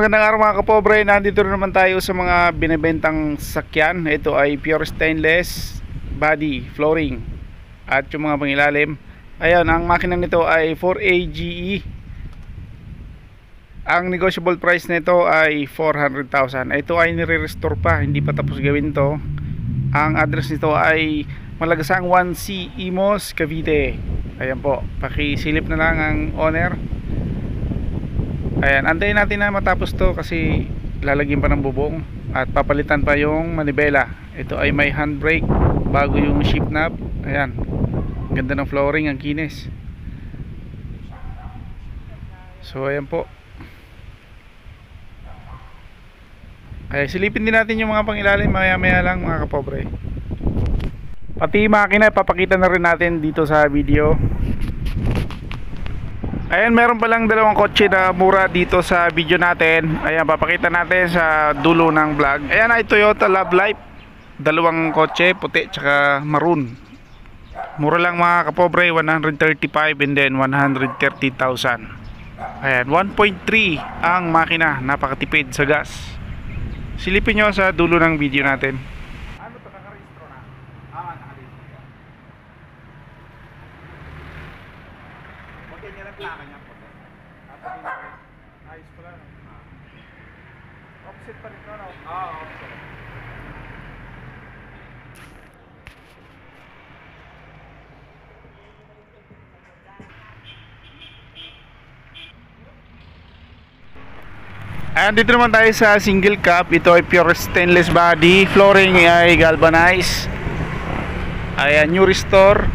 Magandang araw mga kapobre. Nandito na naman tayo sa mga binibentang sasakyan. Ito ay pure stainless body flooring at yung mga pangilalim. Ayan, ang makina nito ay 4AGE. Ang negotiable price nito ay 400,000. Ito ay nire-restore pa, hindi pa tapos gawin to. Ang address nito ay Malagasang 1C Imos, Cavite. Ayan po, pakisilip na lang ang owner. Ayan, antayin natin na matapos to kasi lalagyan pa ng bubong at papalitan pa yung manibela. Ito ay may handbrake bago yung shift knob. Ayan, ganda ng flooring, ang kinis. So ayan po. Ay, silipin din natin yung mga pangilalim maya maya lang mga kapobre. Pati makina papakita na rin natin dito sa video. Ayan, meron palang dalawang kotse na mura dito sa video natin. Ayan, papakita natin sa dulo ng vlog. Ayan ay Toyota Love Life. Dalawang kotse, puti tsaka maroon. Mura lang mga kapobre, 135 and then 130,000. Ayan, 1.3 ang makina, napakatipid sa gas. Silipin nyo sa dulo ng video natin. Ano to, nakarehistro na? Nakarehistro ka. Bakit niya lang plaka niya po? Ayos pala. Offset pa rin ka, no? Offset. Ayan, dito naman tayo sa single cup. Ito ay pure stainless body. Flooring ay galvanized. Ayan, new restore.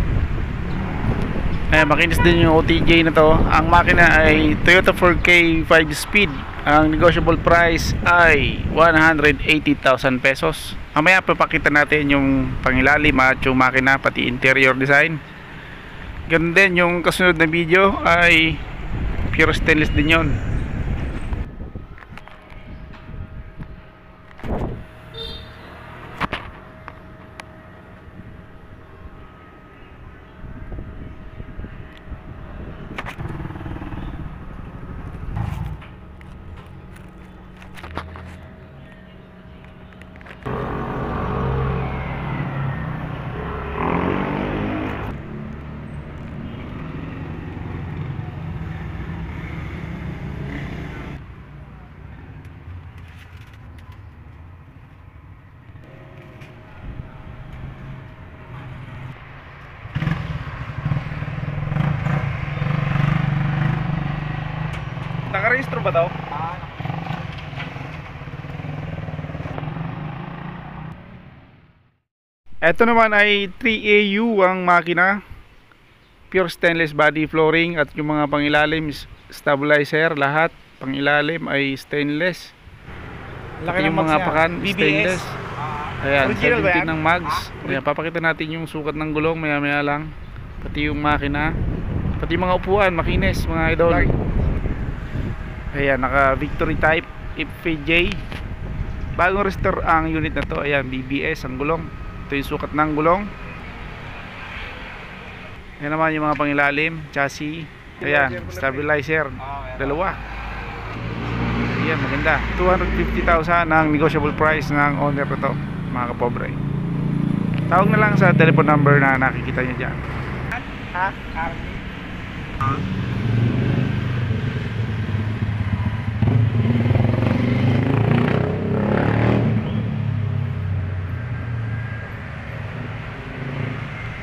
Ayan, makinis din yung OTJ na to. Ang makina ay Toyota 4K 5 speed. Ang negotiable price ay 180,000 pesos. Mamaya papakita natin yung pangilalim at yung makina, pati interior design. Ganun din yung kasunod na video ay pure stainless din yon. Nakarehistro ba daw? Ito naman ay 3AU ang makina. Pure stainless body flooring at yung mga pangilalim stabilizer, lahat pangilalim ay stainless. Laki yung mga pakan stainless. Ayan, 17 ng mags. Ayan, papakita natin yung sukat ng gulong maya maya lang. Pati yung makina, pati mga upuan makinis mga idol. Ayan, naka Victory type FJ. Bagong restore ang unit na to. Ayan, BBS ang gulong. Ito yung sukat ng gulong. Ayan naman yung mga pangilalim, chassis. Ayan, stabilizer, dalawa. Ayan, maganda. 250,000 ang negotiable price ng owner na to, mga kapobre. Tawag na lang sa telephone number na nakikita nyo dyan. Ha?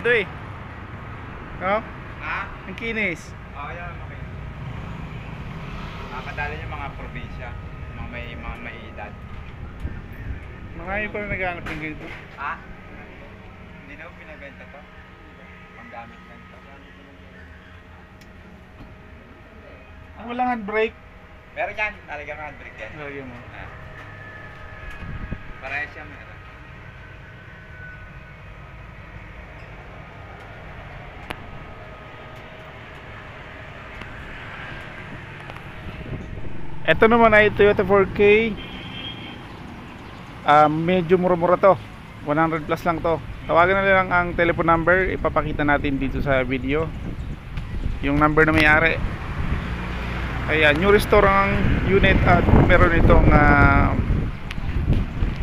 Doy. Oh? Ha? Ang kinis. Yan, okay. Nakakadala yung mga probinsya, mga may edad. Marami pa rin naghahanap ng ganito. Ha? Hindi na ako pinabenta to. Panggamit lang to. Ang walang handbrake. Meron yan, talagang handbrake yan. Lagyan mo. Parehas siya meron. Ito naman ay Toyota 4K. Medyo mura-mura to. 100 plus lang to. Tawagan na lang ang telephone number, ipapakita natin dito sa video yung number na may-ari. Ayan, new restore ang unit at meron itong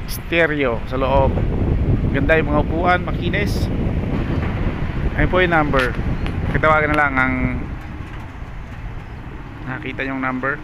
stereo sa loob. Ganda yung mga upuan, makinis. Ayun po yung number. Kitawagan na lang ang nakita yung number.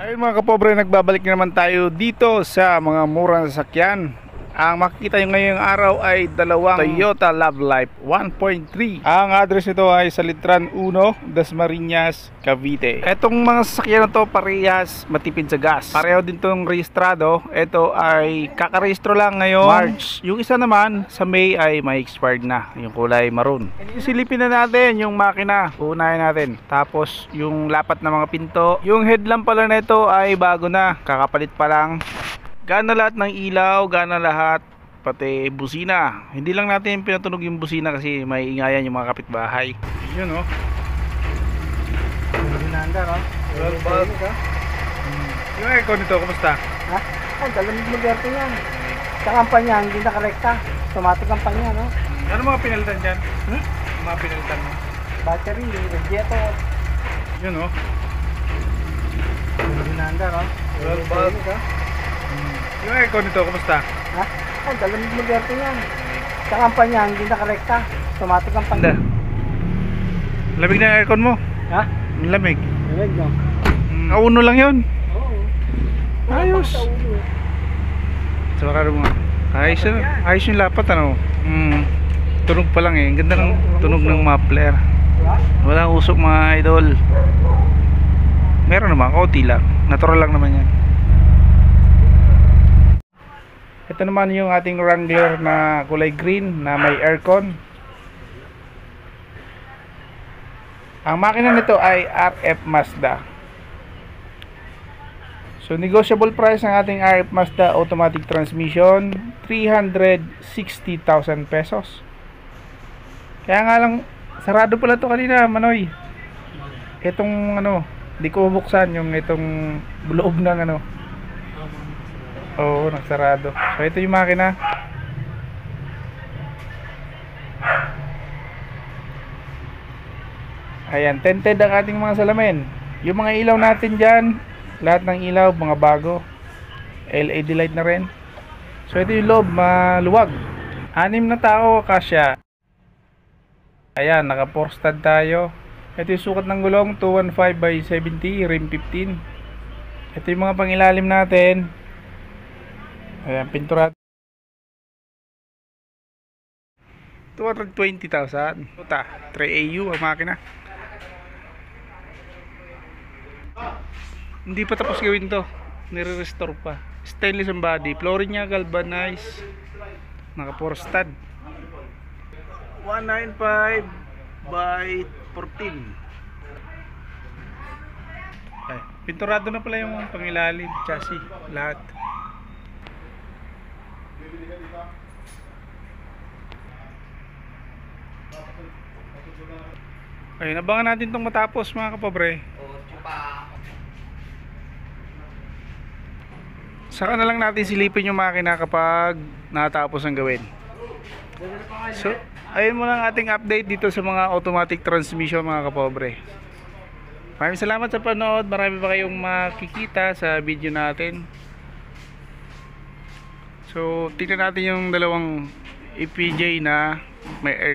Ayun mga kapobre, nagbabalik na naman tayo dito sa mga murang sasakyan. Ang makikita nyo ngayong araw ay dalawang Toyota Love Life 1.3. Ang address nito ay sa Litran 1, Dasmariñas, Cavite. Etong mga sasakyan na to parehas matipid sa gas. Pareho din tong rehistrado. Ito ay kakarehistro lang ngayong March. Yung isa naman sa May ay may expired na, yung kulay maroon. Silipin na natin yung makina. Unahin natin. Tapos yung lapat ng mga pinto. Yung headlamp pala nito ay bago na, kakapalit pa lang. Gana lahat ng ilaw, gana lahat, pati busina. Hindi lang natin pinatunog yung busina kasi may ingayan yung mga kapitbahay. Yun oh. Binanda, no? Well, bulb. Yung aircon nito, kumusta? Ha? Ay, dalamig moderte yan. Sa kampanya, hindi nakarekta. Automatic kampanya, no? Ano mga pinalitan dyan? Mga pinalitan mo? Battery, radiator. Yun oh. Binanda, no? Well, bulb. Yung aircon nito, kumusta? Ha? Ay, dalamig moderte yan. Sa kampanya, hindi nakarekta. Automatic kampanya. Lamig na yung aircon mo? Ha? Lamig. Lamig, no? Kauno lang yun. Oo. Ayos. So, kararo mo. Ayos yun. Ayos yung lapat, ano? Tunog pa lang eh. Ang ganda ng tunog ng muffler. Walang usok mga idol. Meron naman, kaunti lang. Natural lang naman yan. Ito naman yung ating Wrangler na kulay green na may aircon. Ang makina nito ay RF Mazda. So negotiable price ng ating RF Mazda automatic transmission 360,000 pesos. Kaya nga lang sarado pala to kanina, Manoy. Itong ano, di ko bubuksan yung itong loob ng ano. Oo, nagsarado. So ito yung makina. Ayan, tinted ang ating mga salamin. Yung mga ilaw natin dyan, lahat ng ilaw, mga bago. LED light na rin. So ito yung loob, maluwag. 6 na tao, kasya. Ayan, naka 4 stud tayo. Ito yung sukat ng gulong, 215 by 70, rim 15. Ito yung mga pangilalim natin. Ayan, pintura 220,000. Puta, 3AU ang makina. Hindi pa tapos gawin to. Nire-restore pa. Stainless ang body. Flooring niya galvanized. Naka 4 stud. 195 by 14. Ay, pinturado na pala yung pangilalim, chassis, lahat. Ayun, abangan natin itong matapos mga kapobre. Saka na lang natin silipin yung makina kapag natapos ang gawin. So, ayun muna ang ating update dito sa mga automatic transmission mga kapobre. Maraming salamat sa panood. Marami pa kayong makikita sa video natin. So, tingnan natin yung dalawang EPJ na may air